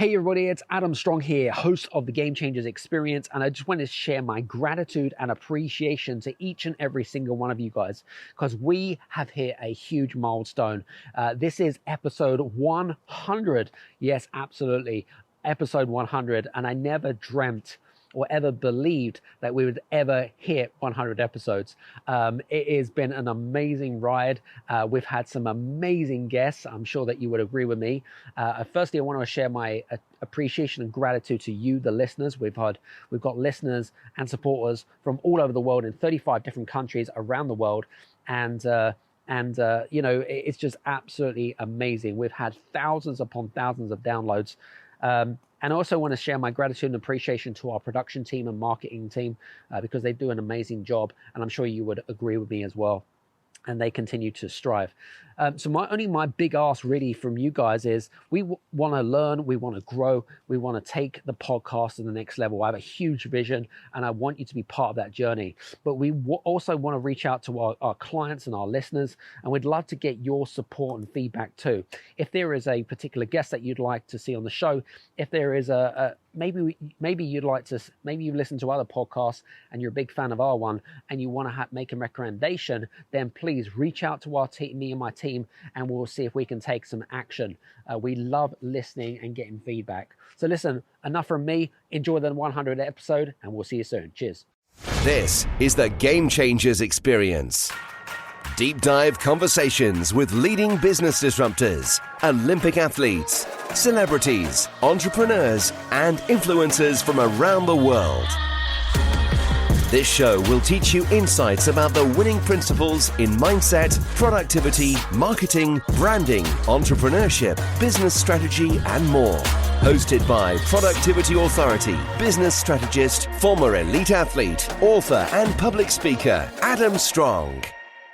Hey everybody, it's Adam Strong here, host of the Game Changers Experience, and I just want to share my gratitude and appreciation to each and every single one of you guys, because we have hit a huge milestone. This is episode 100. Yes, absolutely, episode 100, and I never dreamt or ever believed that we would ever hit 100 episodes. It has been an amazing ride. We've had some amazing guests. I'm sure that you would agree with me. Firstly, I want to share my appreciation and gratitude to you, the listeners. We've got listeners and supporters from all over the world in 35 different countries around the world. And you know, it's just absolutely amazing. We've had thousands upon thousands of downloads. And I also want to share my gratitude and appreciation to our production team and marketing team because they do an amazing job. And I'm sure you would agree with me as well. And they continue to strive. So my big ask really from you guys is we want to learn, we want to grow, we want to take the podcast to the next level. I have a huge vision and I want you to be part of that journey. But we also want to reach out to our clients and our listeners, and we'd love to get your support and feedback too. If there is a particular guest that you'd like to see on the show, if there is maybe you'd like to, maybe you've listened to other podcasts and you're a big fan of our one and you want to make a recommendation, then please reach out to our team, me and my team, and we'll see if we can take some action. We love listening and getting feedback. So listen, enough from me. Enjoy the 100th episode and we'll see you soon. Cheers. This is the Game Changers Experience. Deep dive conversations with leading business disruptors, Olympic athletes, celebrities, entrepreneurs, and influencers from around the world. This show will teach you insights about the winning principles in mindset, productivity, marketing, branding, entrepreneurship, business strategy, and more. Hosted by Productivity Authority, business strategist, former elite athlete, author, and public speaker, Adam Strong.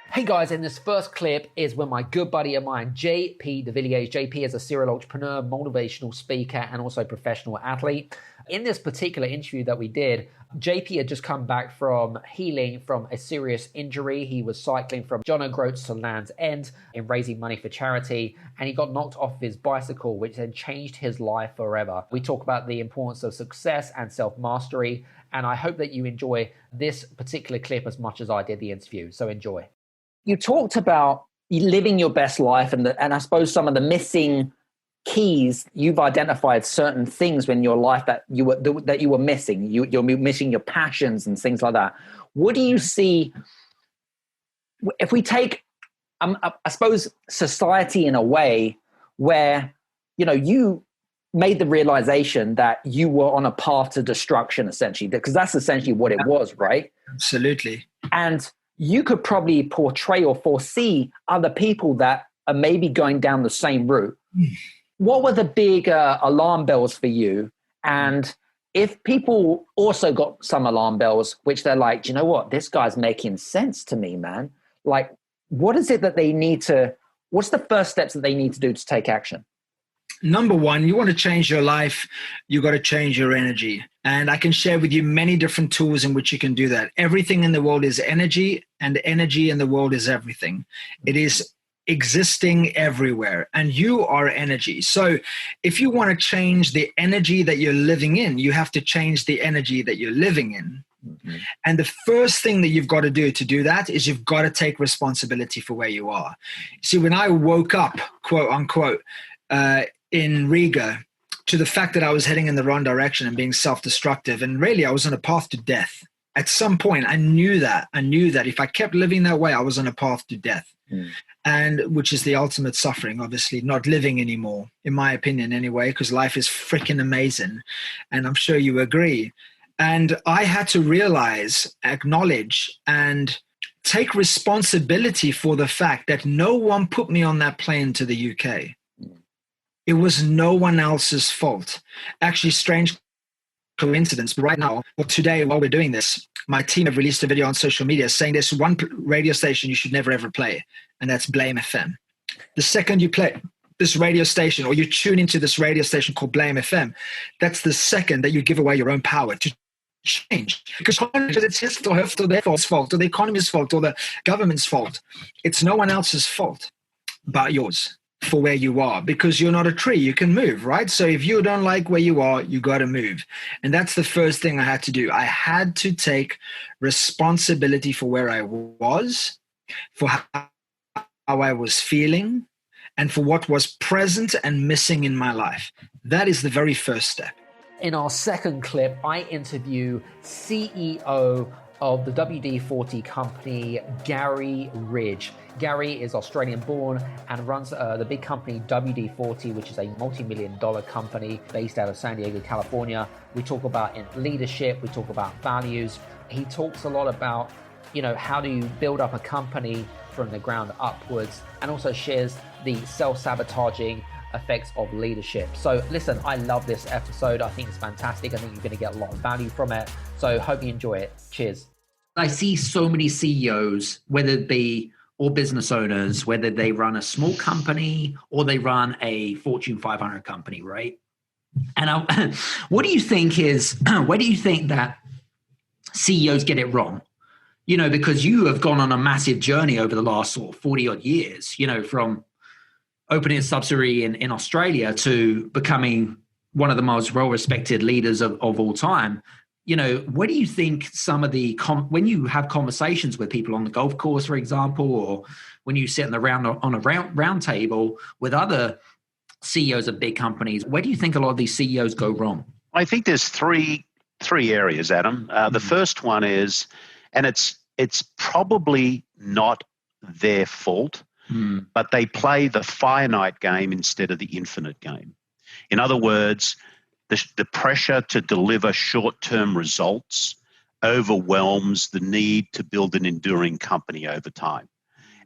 Hey guys, in this first clip is with my good buddy of mine, JP de Villiers. JP is a serial entrepreneur, motivational speaker, and also professional athlete. In this particular interview that we did, JP had just come back from healing from a serious injury. He was cycling from John O'Groats to Land's End in raising money for charity, and he got knocked off his bicycle, which then changed his life forever. We talk about the importance of success and self-mastery, and I hope that you enjoy this particular clip as much as I did the interview. So enjoy. You talked about living your best life, and I suppose some of the missing keys. You've identified certain things in your life that you were missing. You're missing your passions and things like that. What do you see if we take, I suppose, society in a way where you made the realization that you were on a path to destruction, essentially, because that's essentially what it was, right? Absolutely. And you could probably portray or foresee other people that are maybe going down the same route. What were the big alarm bells for you? And if people also got some alarm bells, which they're like, do you know what? This guy's making sense to me, man. Like, what is it that they need to, what's the first steps that they need to do to take action? Number one, you want to change your life, you got to change your energy. And I can share with you many different tools in which you can do that. Everything in the world is energy, and energy in the world is everything. It is existing everywhere, and you are energy. So if you want to change the energy that you're living in, you have to change the energy that you're living in. Mm-hmm. And the first thing that you've got to do that is you've got to take responsibility for where you are. See, when I woke up, quote unquote, in Riga, to the fact that I was heading in the wrong direction and being self-destructive, and really I was on a path to death. At some point, I knew that if I kept living that way, I was on a path to death. And which is the ultimate suffering, obviously, not living anymore, in my opinion anyway, because life is freaking amazing. And I'm sure you agree. And I had to realize, acknowledge, and take responsibility for the fact that no one put me on that plane to the UK. It was no one else's fault. Actually, strange coincidence, but right now, or today, while we're doing this, my team have released a video on social media saying there's one radio station you should never ever play, and that's Blame FM. The second you play this radio station, or you tune into this radio station called Blame FM, that's the second that you give away your own power to change. Because it's his or her or their fault, or the economy's fault, or the government's fault. It's no one else's fault but yours. for where you are, because you're not a tree. You can move, right? So if you don't like where you are, you got to move. And that's the first thing I had to do. I had to take responsibility for where I was, for how I was feeling, and for what was present and missing in my life. That is the very first step. In our second clip, I interview CEO of the WD-40 company, Gary Ridge. Gary is Australian born and runs the big company WD-40, which is a multi-million-dollar company based out of San Diego, California. We talk about leadership, we talk about values. He talks a lot about, how do you build up a company from the ground upwards, and also shares the self-sabotaging effects of leadership. So listen, I love this episode. I think it's fantastic. I think you're going to get a lot of value from it. So hope you enjoy it. Cheers. I see so many CEOs, whether it be or business owners, whether they run a small company or they run a Fortune 500 company, right? And what do you think where do you think that CEOs get it wrong? Because you have gone on a massive journey over the last sort of 40 odd years, from opening a subsidiary in Australia to becoming one of the most well-respected leaders of all time. What do you think some of the, when you have conversations with people on the golf course, for example, or when you sit on a round table with other CEOs of big companies, where do you think a lot of these CEOs go wrong? I think there's three areas, Adam. The first one is, and it's probably not their fault, but they play the finite game instead of the infinite game. In other words, the pressure to deliver short-term results overwhelms the need to build an enduring company over time.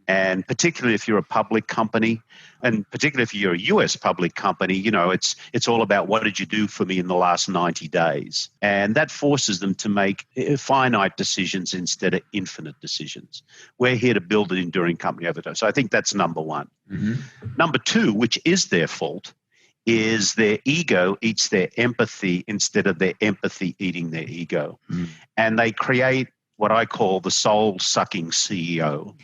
And particularly if you're a public company, and particularly if you're a US public company, it's all about what did you do for me in the last 90 days? And that forces them to make finite decisions instead of infinite decisions. We're here to build an enduring company over time. So I think that's number one. Mm-hmm. Number two, which is their fault, is their ego eats their empathy instead of their empathy eating their ego. Mm. And they create what I call the soul-sucking CEO.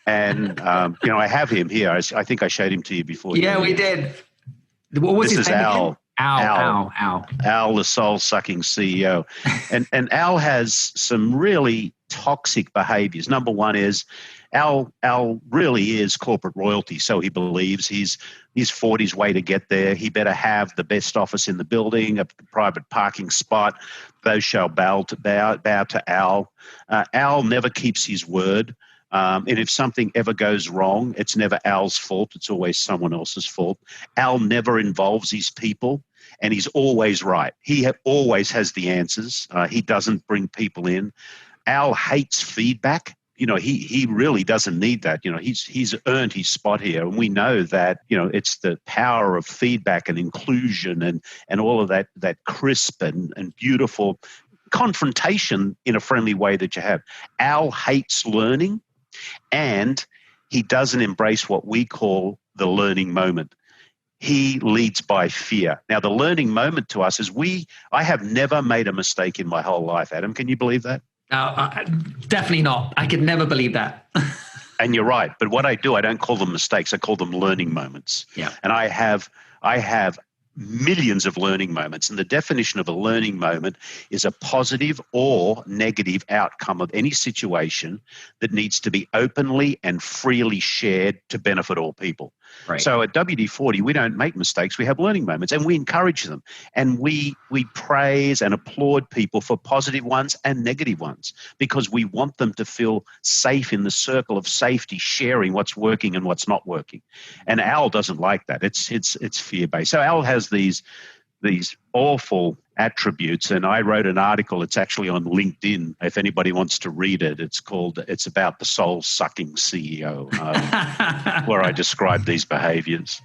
And, I have him here. I think I showed him to you before. Yeah, we did. What was his name? Al. Al, the soul-sucking CEO. And Al has some really toxic behaviors. Number one is Al really is corporate royalty, so he believes. He's fought his way to get there. He better have the best office in the building, a private parking spot. Those shall bow to Al. Al never keeps his word. And if something ever goes wrong, it's never Al's fault. It's always someone else's fault. Al never involves his people, and he's always right. He always has the answers. He doesn't bring people in. Al hates feedback. He really doesn't need that. He's earned his spot here. And we know that, it's the power of feedback and inclusion and all of that crisp and beautiful confrontation in a friendly way that you have. Al hates learning, and he doesn't embrace what we call the learning moment. He leads by fear. Now, the learning moment to us is I have never made a mistake in my whole life, Adam. Can you believe that? Definitely not. I could never believe that. And you're right. But what I do, I don't call them mistakes. I call them learning moments. Yeah. And I have millions of learning moments. And the definition of a learning moment is a positive or negative outcome of any situation that needs to be openly and freely shared to benefit all people. Right. So at WD-40, we don't make mistakes. We have learning moments, and we encourage them. And we praise and applaud people for positive ones and negative ones, because we want them to feel safe in the circle of safety, sharing what's working and what's not working. And Al doesn't like that. It's fear-based. So Al has these awful attributes, and I wrote an article. It's actually on LinkedIn. If anybody wants to read it, it's about the soul-sucking CEO, where I describe these behaviors.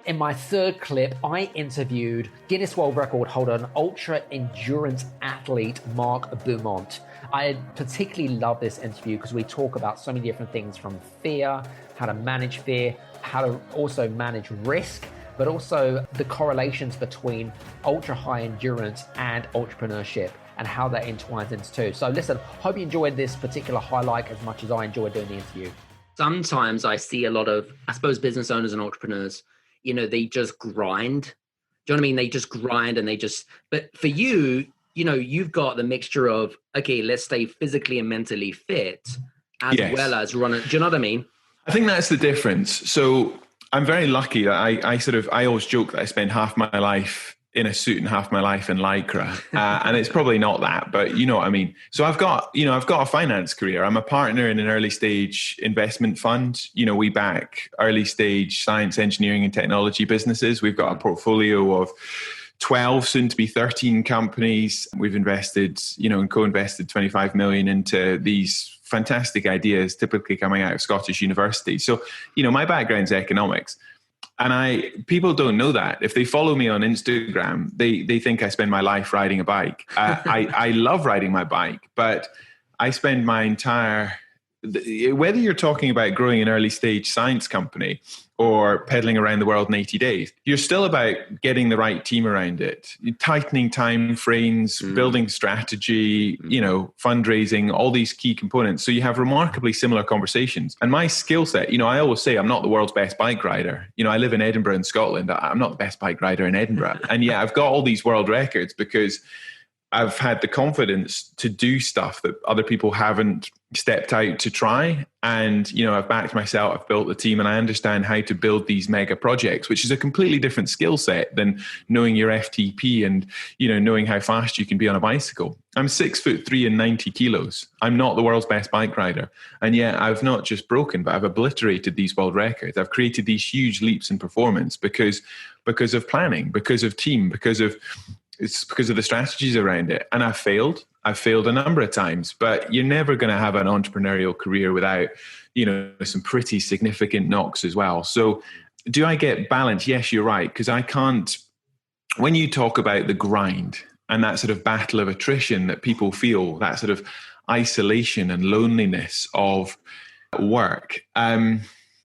In my third clip, I interviewed Guinness World Record holder and ultra endurance athlete Mark Beaumont. I particularly love this interview because we talk about so many different things, from fear, how to manage fear, how to also manage risk, but also the correlations between ultra high endurance and entrepreneurship and how that entwines into two. So listen, hope you enjoyed this particular highlight as much as I enjoyed doing the interview. sometimes I see a lot of, I suppose, business owners and entrepreneurs, they just grind. Do you know what I mean? They just grind and but for you, you've got the mixture of, okay, let's stay physically and mentally fit as well as run it. Do you know what I mean? I think that's the difference. So I'm very lucky that I always joke that I spend half my life in a suit and half my life in Lycra. And it's probably not that, but you know what I mean? So I've got a finance career. I'm a partner in an early stage investment fund. We back early stage science, engineering and technology businesses. We've got a portfolio of 12, soon to be 13 companies. We've invested, and co-invested 25 million into these fantastic ideas, typically coming out of Scottish universities. So, my background's economics. And people don't know that. If they follow me on Instagram, they think I spend my life riding a bike. I love riding my bike, but I spend my entire, whether you're talking about growing an early stage science company or pedaling around the world in 80 days, you're still about getting the right team around it, tightening time frames, building strategy, fundraising, all these key components. So you have remarkably similar conversations. And my skill set, I always say I'm not the world's best bike rider. I live in Edinburgh in Scotland. I'm not the best bike rider in Edinburgh. And yeah, I've got all these world records because I've had the confidence to do stuff that other people haven't stepped out to try. And, I've backed myself, I've built the team, and I understand how to build these mega projects, which is a completely different skill set than knowing your FTP and, knowing how fast you can be on a bicycle. I'm 6'3" and 90 kilos. I'm not the world's best bike rider. And yet I've not just broken, but I've obliterated these world records. I've created these huge leaps in performance because of planning, because of team, it's because of the strategies around it. And I've failed a number of times, but you're never going to have an entrepreneurial career without, some pretty significant knocks as well. So do I get balance? Yes, you're right. Because I can't, when you talk about the grind and that sort of battle of attrition that people feel, that sort of isolation and loneliness of work,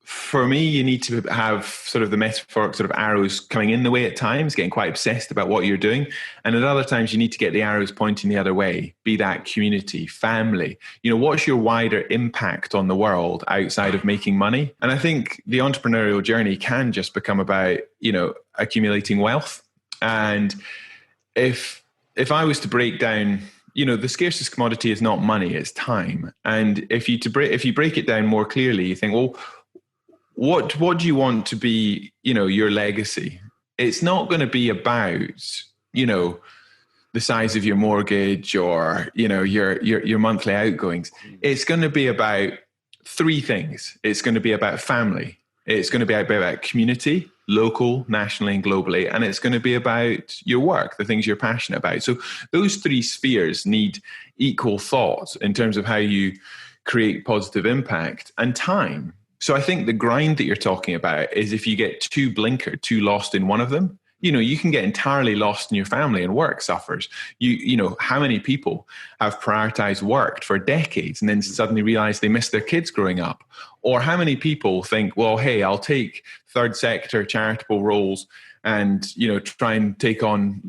for me, you need to have sort of the metaphoric sort of arrows coming in the way at times, getting quite obsessed about what you're doing. And at other times, you need to get the arrows pointing the other way, be that community, family. What's your wider impact on the world outside of making money? And I think the entrepreneurial journey can just become about, accumulating wealth. And if I was to break down, the scarcest commodity is not money, it's time. And if you break it down more clearly, you think, well, what do you want to be, your legacy? It's not going to be about, the size of your mortgage or, your monthly outgoings. It's going to be about three things. It's going to be about family. It's going to be about community, local, nationally, and globally. And it's going to be about your work, the things you're passionate about. So those three spheres need equal thought in terms of how you create positive impact and time. So I think the grind that you're talking about is if you get too lost in one of them, you can get entirely lost in your family and work suffers. How many people have prioritized work for decades and then suddenly realize they missed their kids growing up? Or how many people think, well, hey, I'll take third sector charitable roles and, try and take on,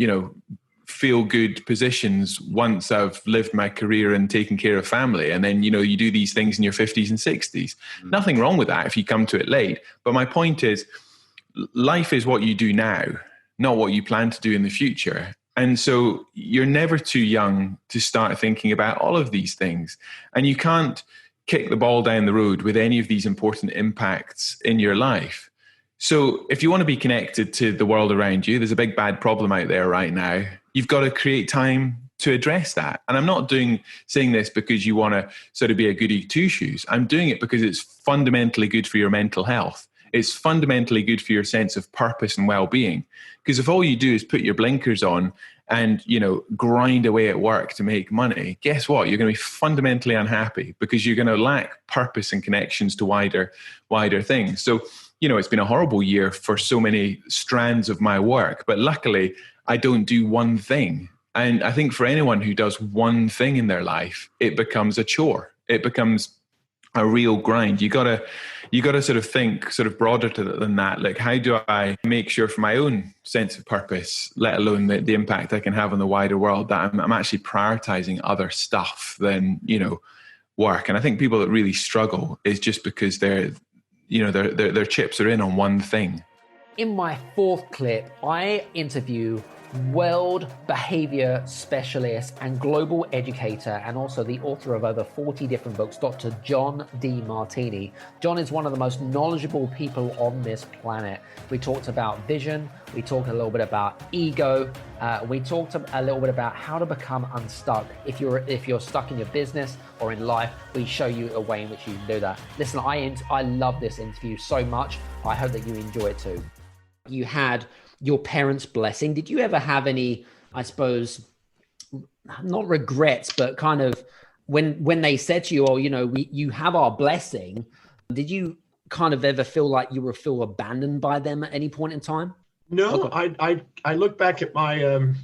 feel good positions once I've lived my career and taken care of family. And then, you do these things in your 50s and 60s. Nothing wrong with that if you come to it late. But my point is, life is what you do now, not what you plan to do in the future. And so you're never too young to start thinking about all of these things. And you can't kick the ball down the road with any of these important impacts in your life. So if you want to be connected to the world around you, there's a big bad problem out there right now. You've got to create time to address that. And I'm not saying this because you want to sort of be a goody two-shoes. I'm doing it because it's fundamentally good for your mental health. It's fundamentally good for your sense of purpose and well-being. Because if all you do is put your blinkers on and, grind away at work to make money, guess what? You're going to be fundamentally unhappy because you're going to lack purpose and connections to wider things. So, it's been a horrible year for so many strands of my work, but luckily I don't do one thing. And I think for anyone who does one thing in their life, it becomes a chore. It becomes a real grind. You gotta sort of think sort of broader than that. Like, how do I make sure for my own sense of purpose, let alone the impact I can have on the wider world, that I'm actually prioritizing other stuff than, work. And I think people that really struggle is just because their chips are in on one thing. In my fourth clip, I interview world behavior specialist and global educator, and also the author of over 40 different books, Dr. John Demartini. John is one of the most knowledgeable people on this planet. We talked about vision. We talked a little bit about ego. We talked a little bit about how to become unstuck. If you're stuck in your business or in life, we show you a way in which you can do that. Listen, I love this interview so much. I hope that you enjoy it too. You had your parents' blessing. Did you ever have any, I suppose, not regrets, but kind of when they said to you, oh, you have our blessing, did you kind of ever feel like you feel abandoned by them at any point in time? No, Okay. I look back at my,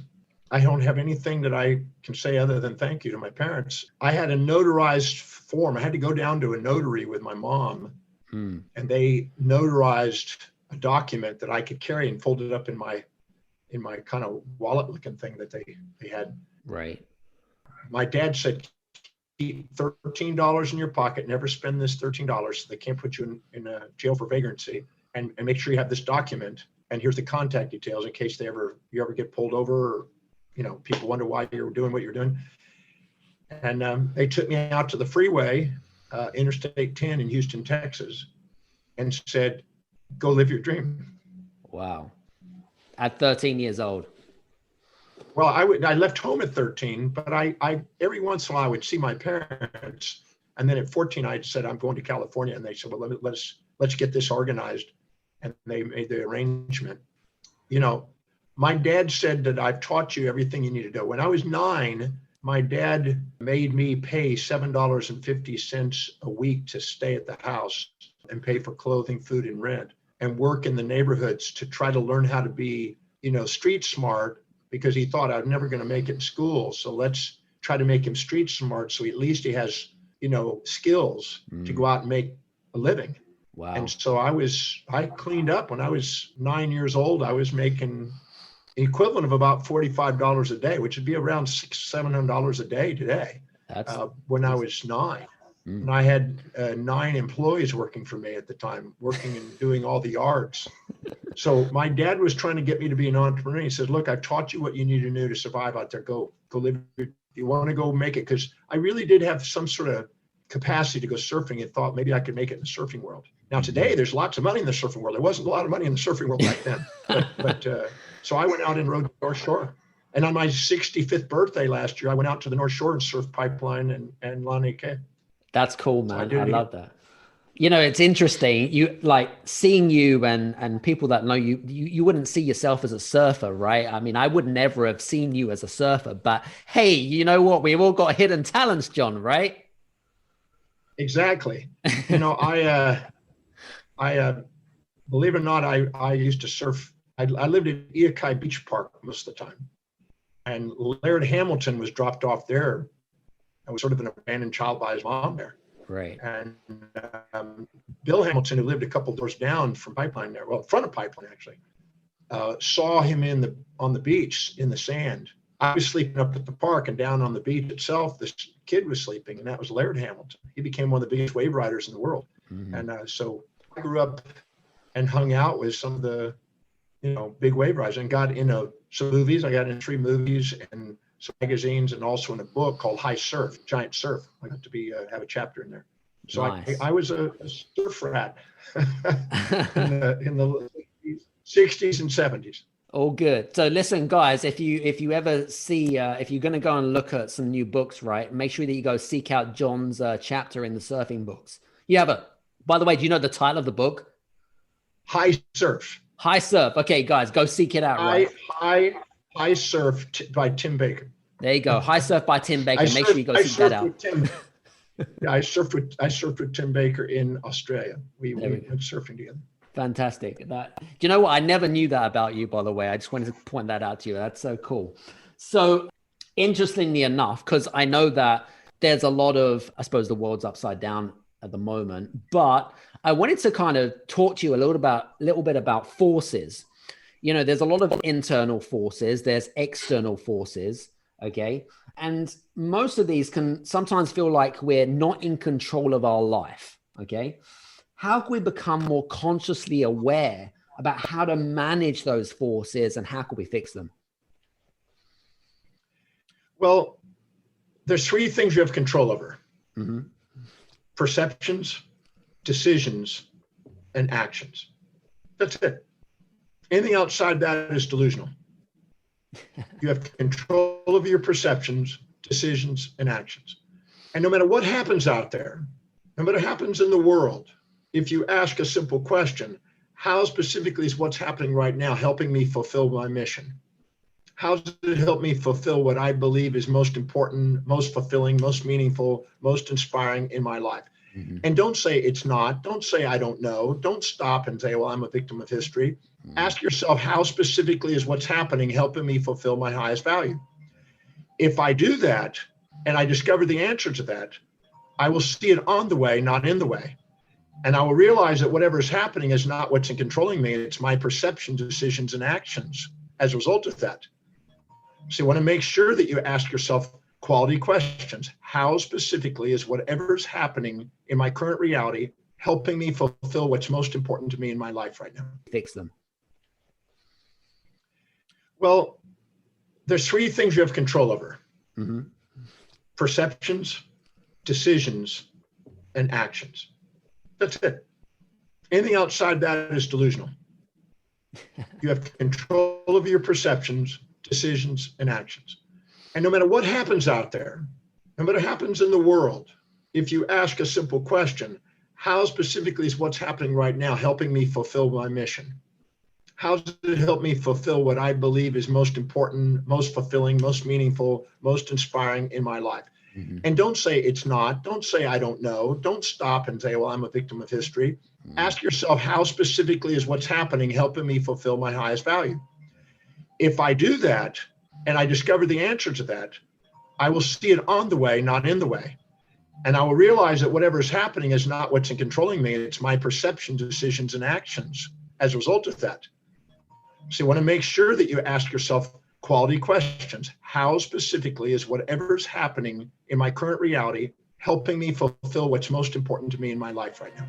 I don't have anything that I can say other than thank you to my parents. I had a notarized form. I had to go down to a notary with my mom, and they notarized a document that I could carry and fold it up in my kind of wallet looking thing that they had. Right. My dad said, keep $13 in your pocket, never spend this $13. So they can't put you in a jail for vagrancy, and make sure you have this document. And here's the contact details in case you ever get pulled over, or, people wonder why you're doing what you're doing. And they took me out to the freeway, Interstate 10 in Houston, Texas, and said, go live your dream. Wow. At 13 years old. Well, I left home at 13, but I every once in a while I would see my parents. And then at 14, I said, I'm going to California. And they said, well, let's get this organized. And they made the arrangement. My dad said that I've taught you everything you need to know. When I was 9, my dad made me pay $7.50 a week to stay at the house and pay for clothing, food, and rent, and work in the neighborhoods to try to learn how to be, street smart, because he thought I was never going to make it in school. So let's try to make him street smart, so at least he has, skills to go out and make a living. Wow. And so I cleaned up when I was 9 years old. I was making the equivalent of about $45 a day, which would be around $600-700 a day today. When I was 9. And I had 9 employees working for me at the time, working and doing all the arts. So my dad was trying to get me to be an entrepreneur. He said, look, I've taught you what you need to know to survive out there. Go live. You want to go make it? Because I really did have some sort of capacity to go surfing and thought maybe I could make it in the surfing world. Now today, there's lots of money in the surfing world. There wasn't a lot of money in the surfing world back then. but so I went out and rode North Shore. And on my 65th birthday last year, I went out to the North Shore and surfed Pipeline and Lani K. That's cool, man. I love that. It's interesting. You like seeing you and people that know you wouldn't see yourself as a surfer, right? I mean, I would never have seen you as a surfer, but hey, you know what? We've all got hidden talents, John, right? Exactly. I believe it or not, I used to surf. I lived at Eokai Beach Park most of the time. And Laird Hamilton was dropped off there. I was sort of an abandoned child by his mom there. Right. And Bill Hamilton, who lived a couple doors down from Pipeline there, well, in front of Pipeline actually, saw him on the beach in the sand. I was sleeping up at the park, and down on the beach itself, this kid was sleeping, and that was Laird Hamilton. He became one of the biggest wave riders in the world. Mm-hmm. And so I grew up and hung out with some of the, big wave riders, and got into some movies. I got into 3 movies and some magazines, and also in a book called High Surf, Giant Surf. I got to have a chapter in there. So nice. I was a surf rat in the 60s and 70s. All good. So listen, guys, if you ever see, if you're going to go and look at some new books, right, make sure that you go seek out John's chapter in the surfing books. By the way, do you know the title of the book? High Surf. High Surf. Okay, guys, go seek it out. High Surf by Tim Baker. There you go. High Surf by Tim Baker. Make sure you go seek that out. I surfed with Tim Baker in Australia. We went surfing together. Fantastic. Do you know what? I never knew that about you, by the way. I just wanted to point that out to you. That's so cool. So interestingly enough, because I know that there's a lot of, I suppose the world's upside down at the moment, but I wanted to kind of talk to you a little bit about forces. There's a lot of internal forces, there's external forces. Okay. And most of these can sometimes feel like we're not in control of our life. Okay. How can we become more consciously aware about how to manage those forces and how can we fix them? Well, there's three things you have control over: Mm-hmm. perceptions, decisions, and actions. That's it. Anything outside that is delusional. You have control over your perceptions, decisions, and actions. And no matter what happens out there, no matter what happens in the world, if you ask a simple question, how specifically is what's happening right now helping me fulfill my mission? How does it help me fulfill what I believe is most important, most fulfilling, most meaningful, most inspiring in my life? Mm-hmm. And don't say it's not. Don't say I don't know. Don't stop and say, well, I'm a victim of history. Mm-hmm. Ask yourself, how specifically is what's happening helping me fulfill my highest value? If I do that and I discover the answer to that, I will see it on the way, not in the way. And I will realize that whatever is happening is not what's in controlling me. It's my perception, decisions, and actions as a result of that. So you want to make sure that you ask yourself quality questions. How specifically is whatever's happening in my current reality helping me fulfill what's most important to me in my life right now? Fix them. Well, there's three things you have control over: mm-hmm. perceptions, decisions, and actions. That's it. Anything outside that is delusional. You have control over your perceptions, decisions, and actions. And no matter what happens out there, no matter what happens in the world, if you ask a simple question, how specifically is what's happening right now helping me fulfill my mission? How does it help me fulfill what I believe is most important, most fulfilling, most meaningful, most inspiring in my life? Mm-hmm. And don't say it's not. Don't say I don't know. Don't stop and say, well, I'm a victim of history. Mm-hmm. Ask yourself, how specifically is what's happening helping me fulfill my highest value? If I do that and I discover the answer to that, I will see it on the way, not in the way. And I will realize that whatever is happening is not what's in controlling me. It's my perception, decisions, and actions as a result of that. So you want to make sure that you ask yourself quality questions. How specifically is whatever's happening in my current reality helping me fulfill what's most important to me in my life right now?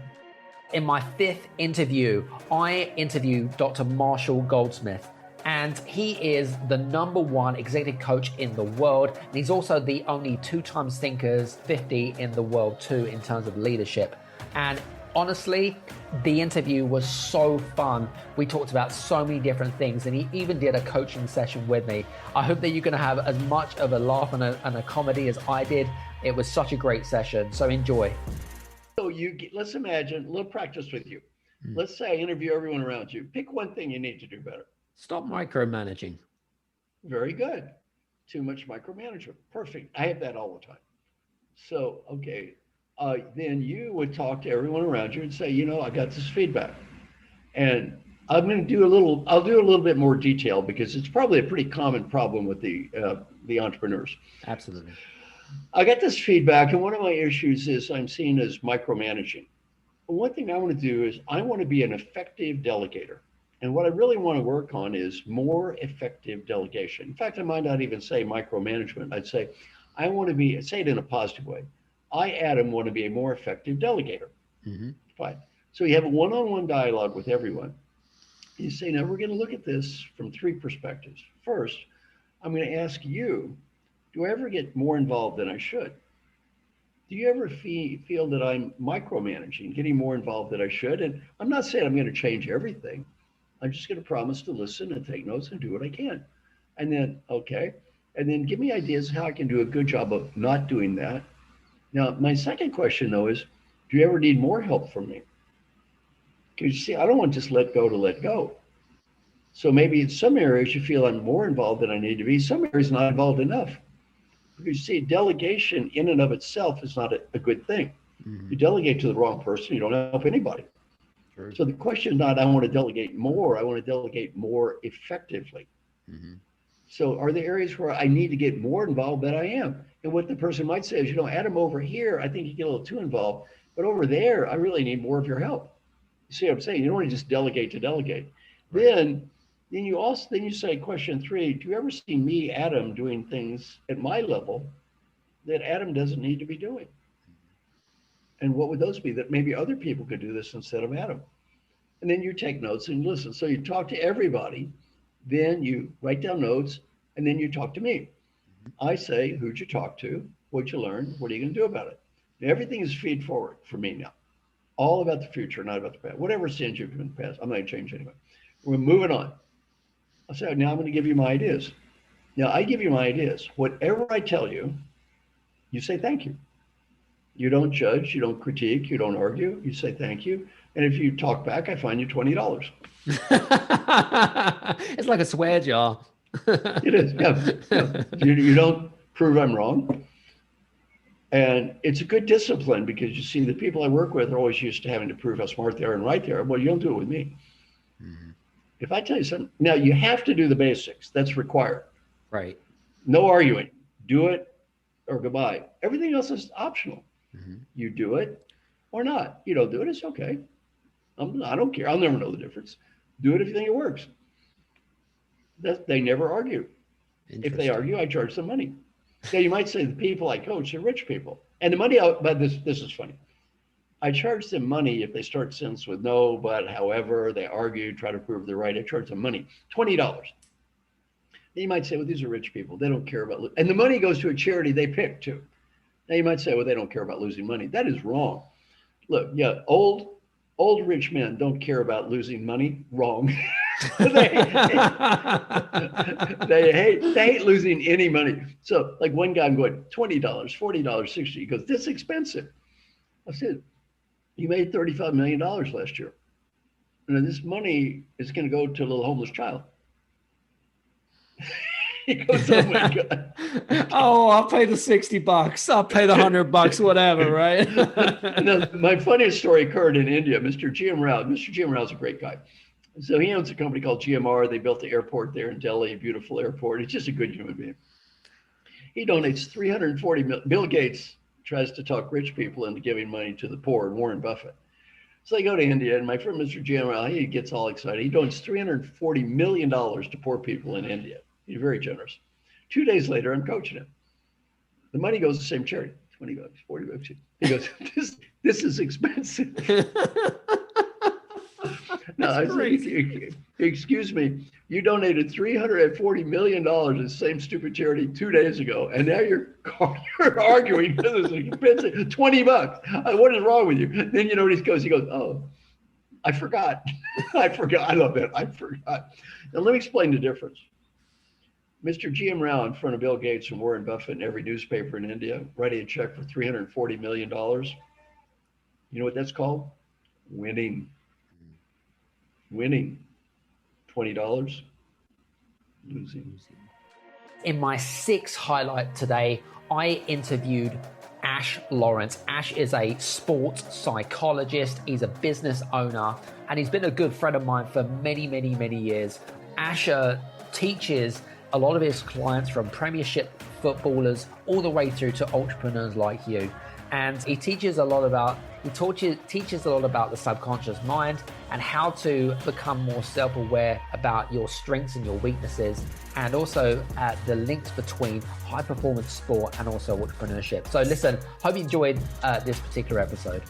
In my fifth interview, I interviewed Dr. Marshall Goldsmith, and he is the #1 executive coach in the world. And he's also the only 2-time Thinkers 50 in the world too in terms of leadership. And honestly, the interview was so fun. We talked about so many different things, and he even did a coaching session with me. I hope that you're going to have as much of a laugh and a comedy as I did. It was such a great session, so enjoy. So let's imagine, a little practice with you. Let's say I interview everyone around you. Pick one thing you need to do better. Stop micromanaging. Very good. Too much micromanagement. Perfect. I have that all the time. So, okay. Then you would talk to everyone around you and say, I got this feedback. And I'm going to do I'll do a little bit more detail because it's probably a pretty common problem with the entrepreneurs. Absolutely. I got this feedback, and one of my issues is I'm seen as micromanaging. But one thing I want to do is I want to be an effective delegator. And what I really want to work on is more effective delegation. In fact, I might not even say micromanagement. I'd say I want to be, say it in a positive way. I, Adam, want to be a more effective delegator. Mm-hmm. Fine. So you have a one-on-one dialogue with everyone. You say, now we're going to look at this from 3 perspectives. First, I'm going to ask you, do I ever get more involved than I should? Do you ever feel that I'm micromanaging, getting more involved than I should? And I'm not saying I'm going to change everything. I'm just going to promise to listen and take notes and do what I can. And then, okay. And then give me ideas how I can do a good job of not doing that. Now, my second question, though, is, do you ever need more help from me? Because you see, I don't want to just let go to let go. So maybe in some areas you feel I'm more involved than I need to be. Some areas not involved enough. Because you see, delegation in and of itself is not a good thing. Mm-hmm. You delegate to the wrong person, you don't help anybody. Sure. So the question is not, I want to delegate more, I want to delegate more effectively. Mm-hmm. So are there areas where I need to get more involved than I am? And what the person might say is, Adam, over here, I think you get a little too involved, but over there, I really need more of your help. You see what I'm saying? You don't want to just delegate to delegate. Right. Then Then you say question 3, do you ever see me, Adam, doing things at my level that Adam doesn't need to be doing? And what would those be? That maybe other people could do this instead of Adam. And then you take notes and listen. So you talk to everybody, then you write down notes, and then you talk to me. I say, who'd you talk to? What'd you learn? What are you going to do about it? Now, everything is feed forward for me now. All about the future, not about the past. Whatever sins you've been past, I'm not going to change anyway. We're moving on. I say, now I'm going to give you my ideas. Now I give you my ideas. Whatever I tell you, you say thank you. You don't judge, you don't critique, you don't argue. You say thank you. And if you talk back, I fine you $20. It's like a swear jar. It is, yeah. You don't prove I'm wrong. And it's a good discipline because you see the people I work with are always used to having to prove how smart they are and right they are. Well, you don't do it with me. Mm-hmm. If I tell you something, now you have to do the basics. That's required. Right. No arguing. Do it or goodbye. Everything else is optional. Mm-hmm. You do it or not. You don't do it, it's okay. I don't care. I'll never know the difference. Do it if you think it works. They never argue. If they argue, I charge them money. Now you might say the people I coach are rich people. And the money, but this is funny. I charge them money if they start sentence with no, but, however, they argue, try to prove they're right. I charge them money, $20. Then you might say, well, these are rich people. They don't care about, and the money goes to a charity they pick too. Now you might say, well, they don't care about losing money. That is wrong. Look, yeah, old rich men don't care about losing money. Wrong. they hate losing any money. So like one guy, I'm going, $20, $40, $60. He goes, this is expensive. I said, you made $35 million last year. And this money is going to go to a little homeless child. He goes, oh my God. Oh, I'll pay the $60. I'll pay the $100, whatever, right? Now, my funniest story occurred in India. Mr. GM Rao. Mr. GM Rao is a great guy. So he owns a company called GMR. They built the airport there in Delhi, a beautiful airport. He's just a good human being. He donates $340 million. Bill Gates tries to talk rich people into giving money to the poor, and Warren Buffett. So they go to India, and my friend Mr. GMR, he gets all excited. He donates $340 million to poor people in India. He's very generous. 2 days later, I'm coaching him. The money goes to the same charity, $20, $40. He goes, this is expensive. No, I said, excuse me, you donated $340 million to the same stupid charity 2 days ago, and now you're arguing because it's expensive, $20. What is wrong with you? Then you know what he goes, oh, I forgot. I love that. I forgot. Now let me explain the difference. Mr. GM Rao in front of Bill Gates and Warren Buffett and every newspaper in India, writing a check for $340 million. You know what that's called? Winning. $20, losing. In my sixth highlight today, I interviewed Ash Lawrence. Ash is a sports psychologist. He's a business owner, and he's been a good friend of mine for many, many, many years. Ash teaches a lot of his clients from premiership footballers all the way through to entrepreneurs like you. And he teaches a lot about the subconscious mind and how to become more self-aware about your strengths and your weaknesses, and also the links between high performance sport and also entrepreneurship. So listen, hope you enjoyed this particular episode.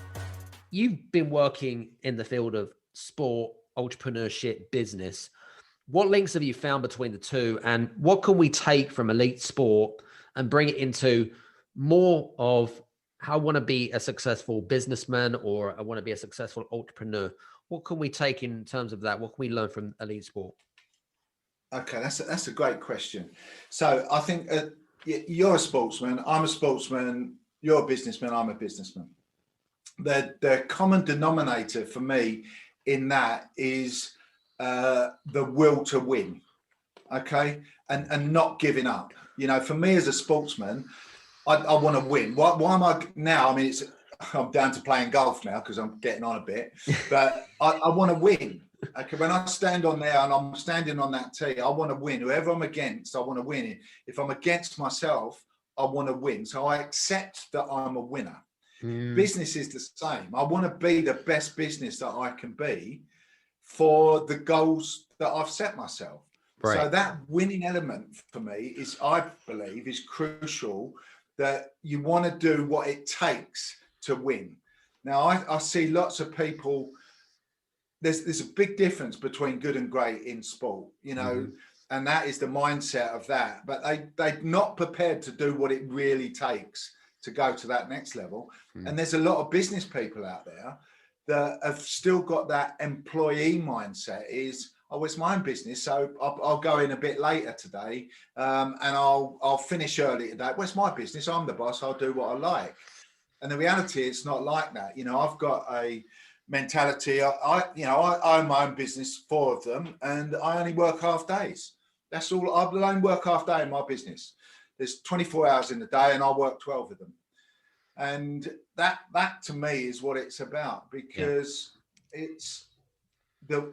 You've been working in the field of sport, entrepreneurship, business. What links have you found between the two, and what can we take from elite sport and bring it into more of how I want to be a successful businessman, or I want to be a successful entrepreneur? What can we take in terms of that? What can we learn from elite sport? Okay, that's a great question. So I think you're a sportsman, I'm a sportsman, you're a businessman, I'm a businessman. The common denominator for me in that is the will to win, okay, and not giving up. You know, for me as a sportsman, I want to win. Why am I now? I mean, I'm down to playing golf now because I'm getting on a bit, but I want to win. Okay, when I stand on there and I'm standing on that tee, I want to win. Whoever I'm against, I want to win. If I'm against myself, I want to win. So I accept that I'm a winner. Business is the same. I want to be the best business that I can be for the goals that I've set myself. Right. So that winning element for me is, I believe, is crucial, that you want to do what it takes to win. Now, I see lots of people, there's a big difference between good and great in sport, you know, and that is the mindset of that. But they're not prepared to do what it really takes to go to that next level. And there's a lot of business people out there that have still got that employee mindset, is, oh, it's my own business, so I'll go in a bit later today, and I'll finish early today. Well, it's my business, I'm the boss, I'll do what I like. And the reality, it's not like that. You know, I've got a mentality. I own my own business, 4 of them, and I only work half days. That's all. I only work half day in my business. There's 24 hours in the day, and I work 12 of them. And that to me is what it's about, because it's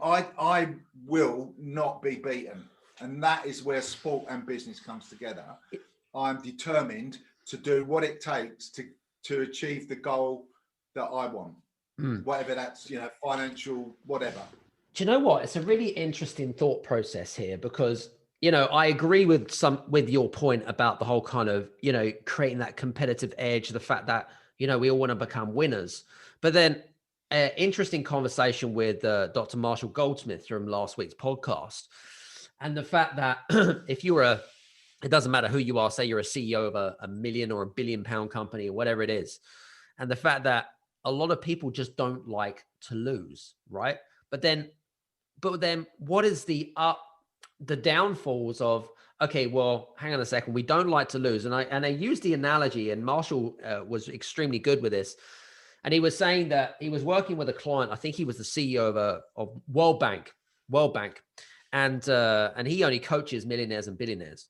I will not be beaten, and that is where sport and business comes together. I'm determined to do what it takes to achieve the goal that I want, whatever that's, you know, financial, whatever. Do you know what? It's a really interesting thought process here, because, you know, I agree with your point about the whole kind of, you know, creating that competitive edge, the fact that, you know, we all want to become winners. But then interesting conversation with Dr. Marshall Goldsmith from last week's podcast. And the fact that if you were it doesn't matter who you are, say you're a CEO of a $1 million or $1 billion company or whatever it is. And the fact that a lot of people just don't like to lose, right? But then what is the downfalls of, okay, well, hang on a second, we don't like to lose. And I used the analogy, and Marshall was extremely good with this. And he was saying that he was working with a client. I think he was the CEO of World Bank, and he only coaches millionaires and billionaires.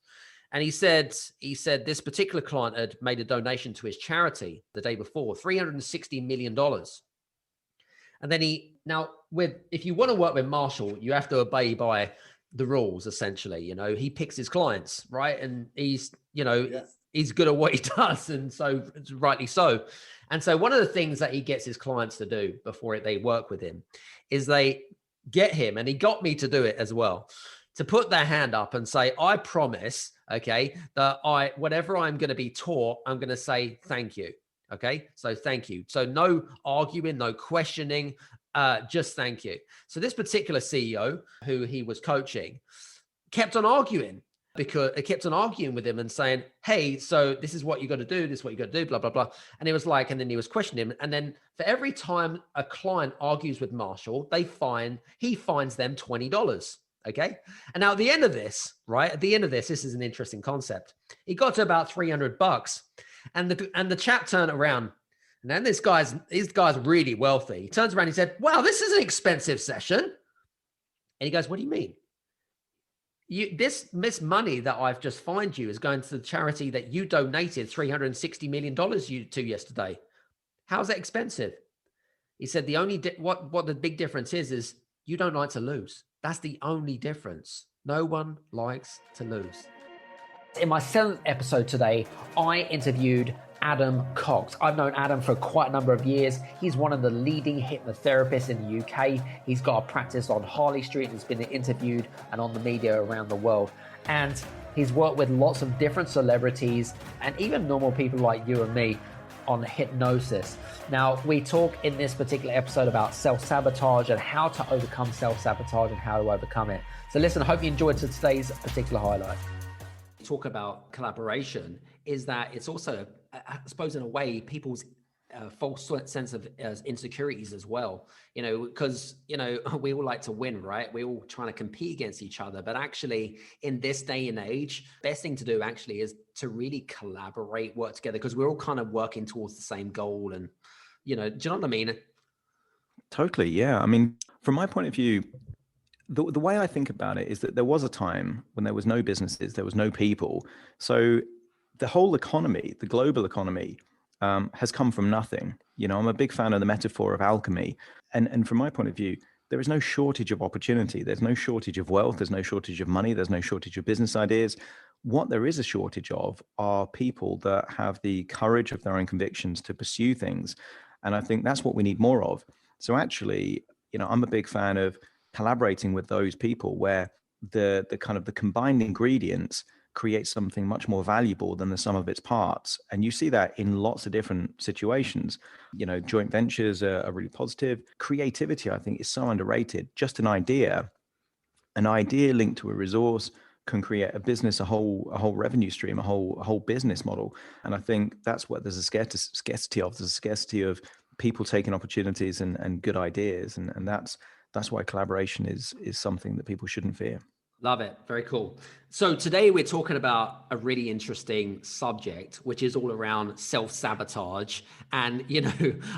And he said this particular client had made a donation to his charity the day before, $360 million. And then if you want to work with Marshall, you have to obey by the rules, essentially. You know, he picks his clients, right? And he's good at what he does. And so rightly so. And so one of the things that he gets his clients to do before they work with him is they get him, and he got me to do it as well, to put their hand up and say, I promise, okay, that whatever I'm going to be taught, I'm going to say thank you. Okay, so thank you. So no arguing, no questioning, just thank you. So this particular CEO who he was coaching kept on arguing, because it kept on arguing with him and saying, hey, so this is what you got to do, this is what you got to do, blah, blah, blah. And it was like, and then he was questioning him. And then for every time a client argues with Marshall, he fines them $20. Okay. And now at the end of this, this is an interesting concept. He got to about $300, and the chap turned around, and then this guy's really wealthy. He turns around and he said, wow, this is an expensive session. And he goes, what do you mean? This money that I've just fined you is going to the charity that you donated $360 million to yesterday. How's that expensive? He said, the only what the big difference is you don't like to lose. That's the only difference. No one likes to lose. In my 7th episode today, I interviewed Adam Cox. I've known Adam for quite a number of years. He's one of the leading hypnotherapists in the UK. He's got a practice on Harley Street and has been interviewed and on the media around the world. And he's worked with lots of different celebrities and even normal people like you and me on hypnosis. Now, we talk in this particular episode about self-sabotage and how to overcome self-sabotage and how to overcome it. So listen, I hope you enjoyed today's particular highlight. Talk about collaboration is that it's also, I suppose, in a way, people's false sense of insecurities as well, you know, because, you know, we all like to win, right? We're all trying to compete against each other. But actually, in this day and age, best thing to do actually is to really collaborate, work together, because we're all kind of working towards the same goal. And, you know, do you know what I mean? Totally. Yeah. I mean, from my point of view, the way I think about it is that there was a time when there was no businesses, there was no people. So the whole economy, the global economy, has come from nothing. You know, I'm a big fan of the metaphor of alchemy. And from my point of view, there is no shortage of opportunity. There's no shortage of wealth. There's no shortage of money. There's no shortage of business ideas. What there is a shortage of are people that have the courage of their own convictions to pursue things. And I think that's what we need more of. So actually, you know, I'm a big fan of collaborating with those people where the kind of the combined ingredients create something much more valuable than the sum of its parts. And you see that in lots of different situations. Joint ventures are really positive. Creativity, I think, is so underrated. Just an idea linked to a resource can create a business, a whole revenue stream, a whole business model. And I think that's what there's a scarcity of. There's a scarcity of people taking opportunities and good ideas. And that's why collaboration is something that people shouldn't fear. Love it. Very cool. So today we're talking about a really interesting subject, which is all around self-sabotage. And,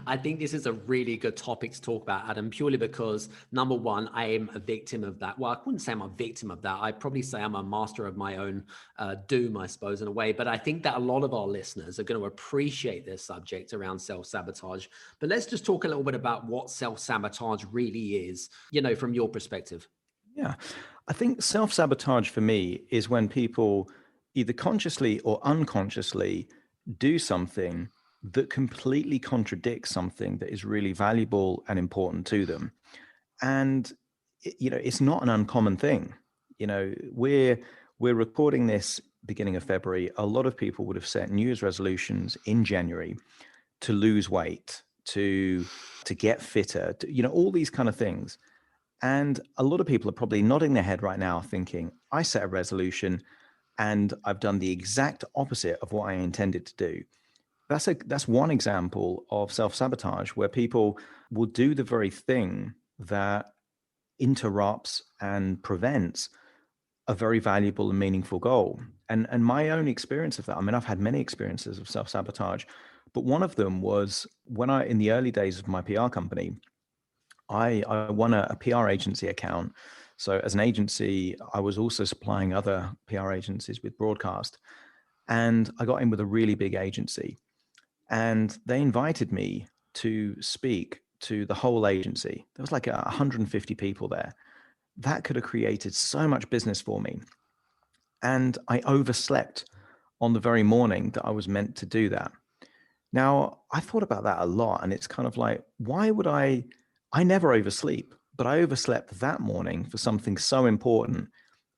I think this is a really good topic to talk about, Adam, purely because, number one, I am a victim of that. Well, I wouldn't say I'm a victim of that. I'd probably say I'm a master of my own doom, I suppose, in a way. But I think that a lot of our listeners are going to appreciate this subject around self-sabotage. But let's just talk a little bit about what self-sabotage really is, from your perspective. Yeah, I think self-sabotage for me is when people either consciously or unconsciously do something that completely contradicts something that is really valuable and important to them. And, it's not an uncommon thing. We're recording this beginning of February. A lot of people would have set New Year's resolutions in January to lose weight, to get fitter, all these kind of things. And a lot of people are probably nodding their head right now thinking, I set a resolution and I've done the exact opposite of what I intended to do. That's one example of self-sabotage, where people will do the very thing that interrupts and prevents a very valuable and meaningful goal. And my own experience of that, I've had many experiences of self-sabotage, but one of them was when in the early days of my PR company, I won a PR agency account. So as an agency, I was also supplying other PR agencies with broadcast. And I got in with a really big agency. And they invited me to speak to the whole agency. There was like 150 people there. That could have created so much business for me. And I overslept on the very morning that I was meant to do that. Now, I thought about that a lot. And it's kind of like, why would I never oversleep, but I overslept that morning for something so important.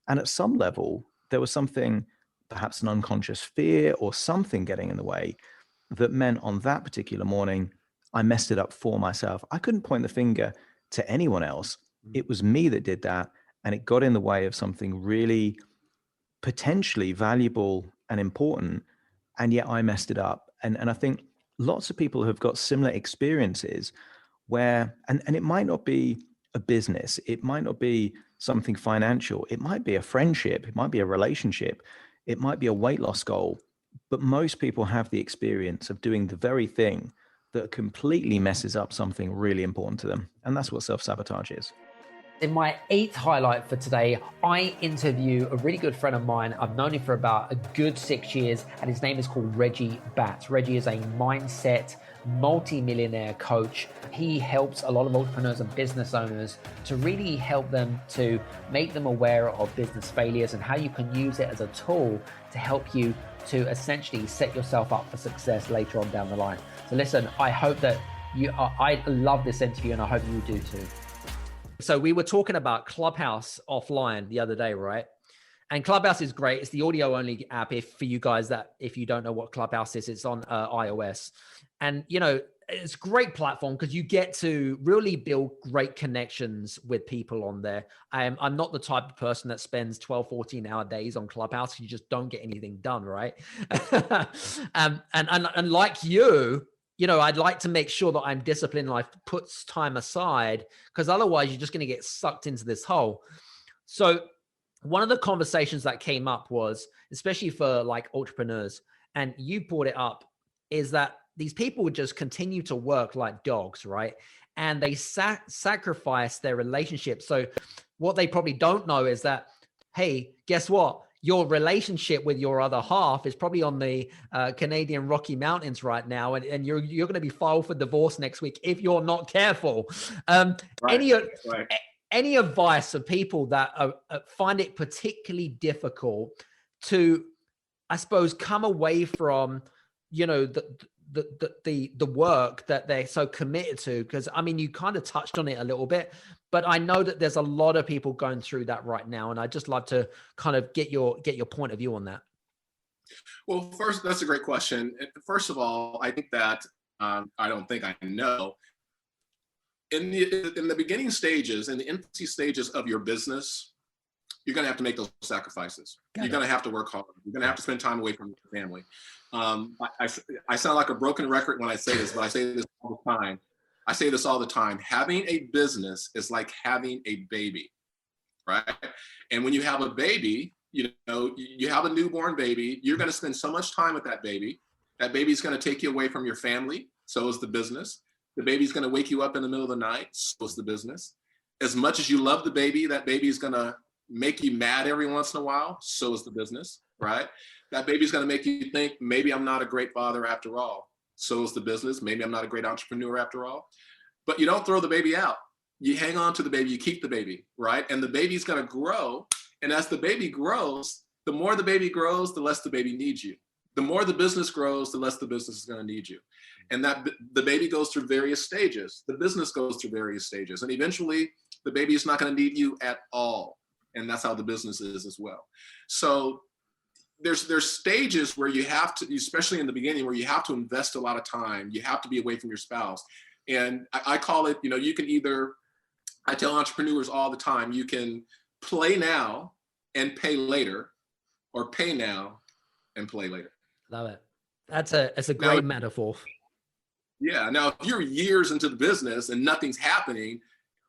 And at some level, there was something, perhaps an unconscious fear or something getting in the way that meant on that particular morning, I messed it up for myself. I couldn't point the finger to anyone else. It was me that did that. And it got in the way of something really potentially valuable and important. And yet I messed it up. And I think lots of people have got similar experiences where, and it might not be a business, it might not be something financial, it might be a friendship, it might be a relationship, it might be a weight loss goal, but most people have the experience of doing the very thing that completely messes up something really important to them. And that's what self-sabotage is. In my 8th highlight for today, I interview a really good friend of mine. I've known him for about a good 6 years, and his name is called Reggie Batts. Reggie is a mindset multi-millionaire coach. He helps a lot of entrepreneurs and business owners to really help them to make them aware of business failures and how you can use it as a tool to help you to essentially set yourself up for success later on down the line. So listen, I hope that I love this interview, and I hope you do too. So we were talking about Clubhouse offline the other day, right? And Clubhouse is great. It's the audio only app. If you don't know what Clubhouse is, it's on iOS. And, it's a great platform because you get to really build great connections with people on there. I'm not the type of person that spends 12, 14-hour days on Clubhouse. You just don't get anything done, right? and like you, I'd like to make sure that I'm disciplined and I put time aside, because otherwise you're just going to get sucked into this hole. So one of the conversations that came up was, especially for like entrepreneurs, and you brought it up, is that these people would just continue to work like dogs, right? And they sacrifice their relationship. So what they probably don't know is that, hey, guess what? Your relationship with your other half is probably on the Canadian Rocky Mountains right now, and you're going to be filed for divorce next week if you're not careful. Any advice for people that find it particularly difficult to, I suppose, come away from you know, the work that they're so committed to? Because I mean, you kind of touched on it a little bit, but I know that there's a lot of people going through that right now, and I'd just love to kind of get your point of view on that. Well, first, that's a great question. First of all, I think that I don't think I know. In the beginning stages, in the infancy stages of your business, you're going to have to make those sacrifices. You're going to have to work hard. You're going to have to spend time away from your family. I sound like a broken record when I say this, but I say this all the time. I say this all the time. Having a business is like having a baby, right? And when you have a baby, you know, you have a newborn baby, you're going to spend so much time with that baby. That baby's going to take you away from your family. So is the business. The baby's going to wake you up in the middle of the night. So is the business. As much as you love the baby, that baby's going to make you mad every once in a while. So is the business, right? That baby's going to make you think, maybe I'm not a great father after all. So is the business. Maybe I'm not a great entrepreneur after all. But you don't throw the baby out. You hang on to the baby. You keep the baby, right? And the baby's going to grow. And as the baby grows, the more the baby grows, the less the baby needs you. The more the business grows, the less the business is going to need you. And that the baby goes through various stages. The business goes through various stages. And eventually, the baby is not going to need you at all. And that's how the business is as well. So there's stages where you have to, especially in the beginning, where you have to invest a lot of time. You have to be away from your spouse. And I call it, you know, you can either, I tell entrepreneurs all the time, you can play now and pay later, or pay now and play later. Love it. That's a great metaphor. Yeah. Now, if you're years into the business and nothing's happening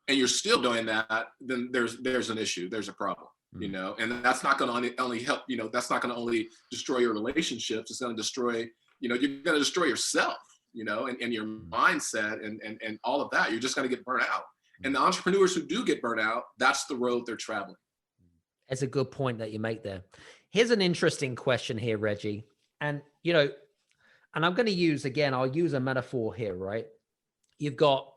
and you're still doing that, then there's an issue. There's a problem, you know, and that's not going to only help, you know, that's not going to only destroy your relationships. It's going to destroy, you know, you're going to destroy yourself, you know, and your mindset and all of that. You're just going to get burnt out. And the entrepreneurs who do get burnt out, that's the road they're traveling. It's a good point that you make there. Here's an interesting question here, Reggie. And, you know, and I'm going to use, again, I'll use a metaphor here, right? You've got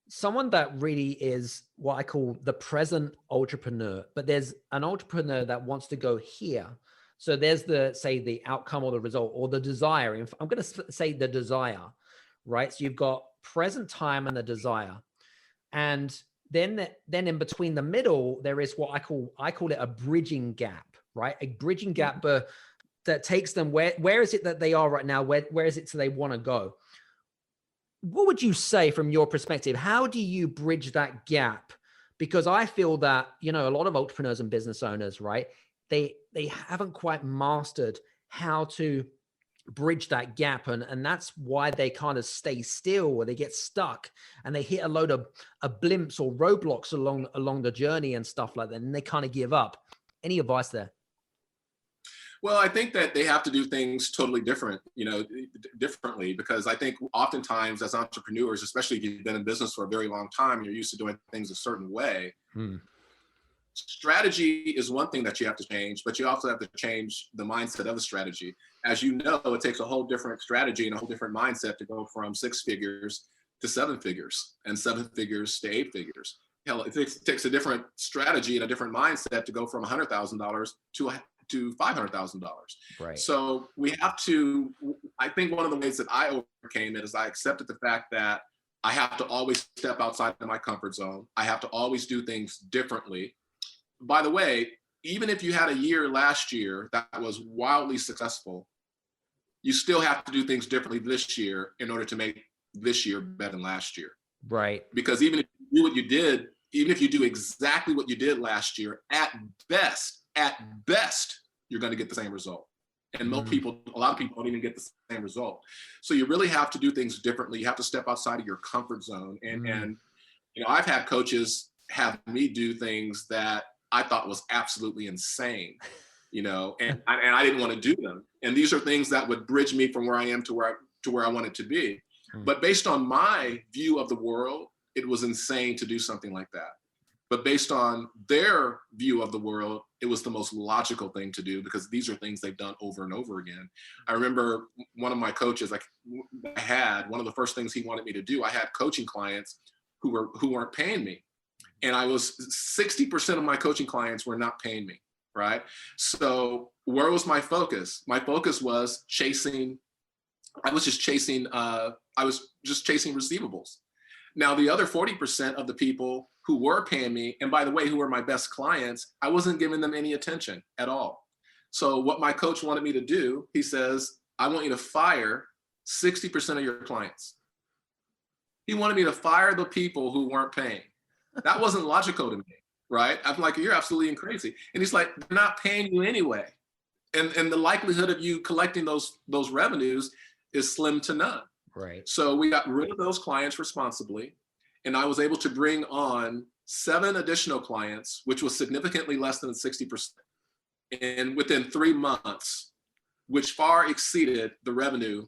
someone that really is what I call the present entrepreneur, but there's an entrepreneur that wants to go here. So there's the outcome or the result or the desire. I'm going to say the desire, right? So you've got present time and the desire. And then in between the middle, there is what I call it a bridging gap, right? A bridging gap that takes them where is it that they are right now? Where is it so they want to go? What would you say from your perspective? How do you bridge that gap? Because I feel that, you know, a lot of entrepreneurs and business owners, right? They haven't quite mastered how to bridge that gap. And that's why they kind of stay still, or they get stuck and they hit a load of blimps or roadblocks along the journey and stuff like that. And they kind of give up. Any advice there? Well, I think that they have to do things totally different, you know, differently, because I think oftentimes as entrepreneurs, especially if you've been in business for a very long time, you're used to doing things a certain way. Strategy is one thing that you have to change, but you also have to change the mindset of the strategy. As you know, it takes a whole different strategy and a whole different mindset to go from 6 figures to 7 figures and 7 figures to 8 figures. Hell, it takes a different strategy and a different mindset to go from $100,000 to $500,000. Right. So we have to, I think one of the ways that I overcame it is I accepted the fact that I have to always step outside of my comfort zone. I have to always do things differently. By the way, even if you had a year last year that was wildly successful, you still have to do things differently this year in order to make this year better than last year. Right. Because even if you do what you did, even if you do exactly what you did last year, at best, you're going to get the same result. And most people, a lot of people don't even get the same result. So you really have to do things differently. You have to step outside of your comfort zone. And you know, I've had coaches have me do things that I thought was absolutely insane, you know, and I didn't want to do them. And these are things that would bridge me from where I am to where I wanted to be. But based on my view of the world, it was insane to do something like that. But based on their view of the world, it was the most logical thing to do, because these are things they've done over and over again. I remember one of my coaches, one of the first things he wanted me to do, I had coaching clients who weren't paying me. And 60% of my coaching clients were not paying me, right? So where was my focus? My focus was chasing I was just chasing receivables. Now, the other 40% of the people who were paying me, and by the way, who were my best clients, I wasn't giving them any attention at all. So what my coach wanted me to do, he says, I want you to fire 60% of your clients. He wanted me to fire the people who weren't paying. That wasn't logical to me, right? I'm like, you're absolutely crazy. And he's like, they're not paying you anyway. And the likelihood of you collecting those revenues is slim to none. Right. So we got rid of those clients responsibly. And I was able to bring on 7 additional clients, which was significantly less than 60%. And within 3 months, which far exceeded the revenue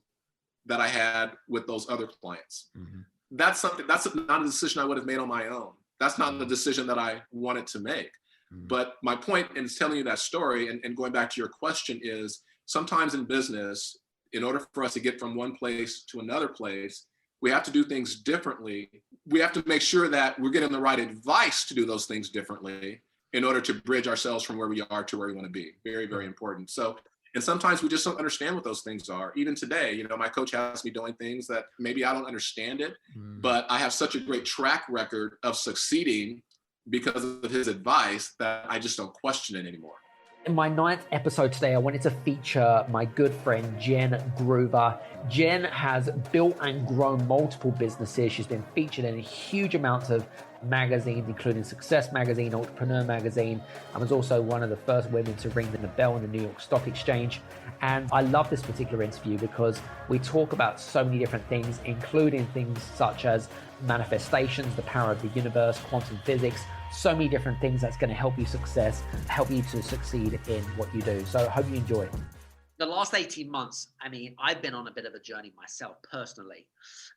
that I had with those other clients. Mm-hmm. That's not a decision I would have made on my own. That's not the decision that I wanted to make. Mm-hmm. But my point in telling you that story and going back to your question is, sometimes in business, in order for us to get from one place to another place, we have to do things differently. We have to make sure that we're getting the right advice to do those things differently in order to bridge ourselves from where we are to where we want to be. Very, very important. So, and sometimes we just don't understand what those things are. Even today, my coach has me doing things that maybe I don't understand it, but I have such a great track record of succeeding because of his advice that I just don't question it anymore. In my 9th episode today, I wanted to feature my good friend, Jen Groover. Jen has built and grown multiple businesses. She's been featured in huge amounts of magazines, including Success Magazine, Entrepreneur Magazine, and was also one of the first women to ring the bell in the New York Stock Exchange. And I love this particular interview because we talk about so many different things, including things such as manifestations, the power of the universe, quantum physics, so many different things that's going to help you to succeed in what you do. So I hope you enjoy it. The last 18 months, I've been on a bit of a journey myself personally.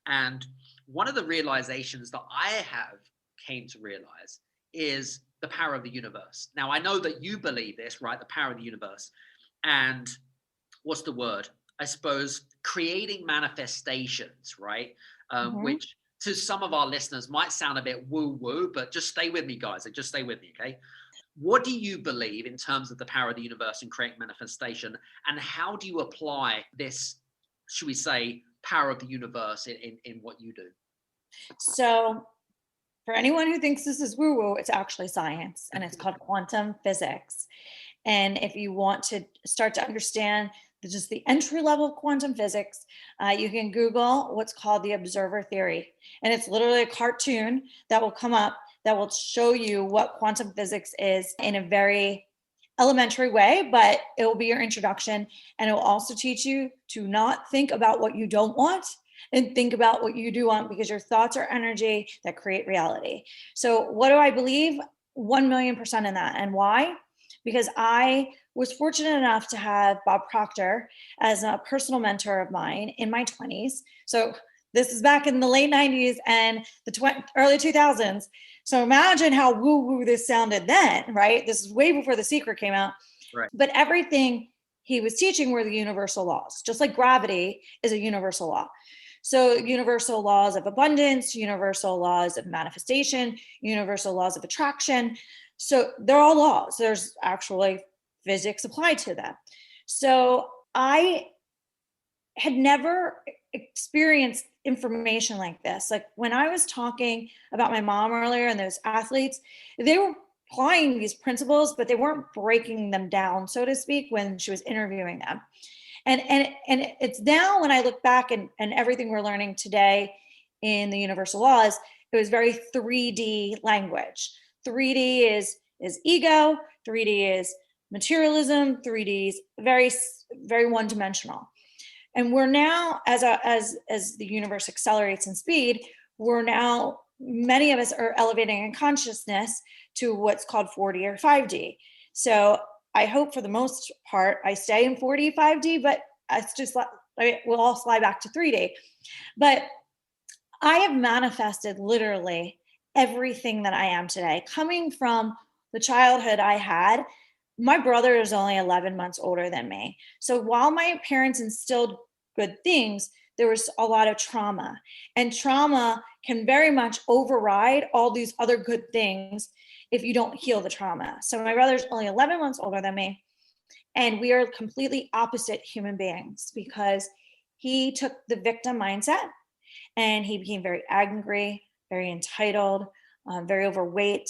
And one of the realizations that I have came to realize is the power of the universe. Now, I know that you believe this, right? The power of the universe. And what's the word? I suppose creating manifestations, right? Which to some of our listeners might sound a bit woo-woo, but just stay with me, guys. Just stay with me, okay? What do you believe in terms of the power of the universe and creating manifestation? And how do you apply this, should we say, power of the universe in what you do? So for anyone who thinks this is woo-woo, it's actually science, and it's called quantum physics. And if you want to start to understand just the entry level of quantum physics, you can Google what's called the observer theory. And it's literally a cartoon that will come up that will show you what quantum physics is in a very elementary way, but it will be your introduction. And it will also teach you to not think about what you don't want and think about what you do want, because your thoughts are energy that create reality. So what do I believe? 1,000,000% in that. And why? Because I was fortunate enough to have Bob Proctor as a personal mentor of mine in my 20s. So this is back in the late 90s and the early 2000s. So imagine how woo-woo this sounded then, right? This is way before The Secret came out. Right. But everything he was teaching were the universal laws, just like gravity is a universal law. So universal laws of abundance, universal laws of manifestation, universal laws of attraction. So they're all laws. There's actually physics applied to them. So I had never experienced information like this. Like when I was talking about my mom earlier and those athletes, they were applying these principles, but they weren't breaking them down, so to speak, when she was interviewing them. And it's now when I look back and everything we're learning today in the universal laws, it was very 3D language. 3D is ego, 3D is materialism, 3D is very, very one-dimensional. And we're now, as the universe accelerates in speed, many of us are elevating in consciousness to what's called 4D or 5D. So I hope for the most part, I stay in 4D, 5D, but it's just, we'll all slide back to 3D. But I have manifested literally everything that I am today, coming from the childhood I had. My brother is only 11 months older than me. So while my parents instilled good things, there was a lot of trauma, and trauma can very much override all these other good things if you don't heal the trauma. So my brother's only 11 months older than me, and we are completely opposite human beings because he took the victim mindset and he became very angry, very entitled, very overweight,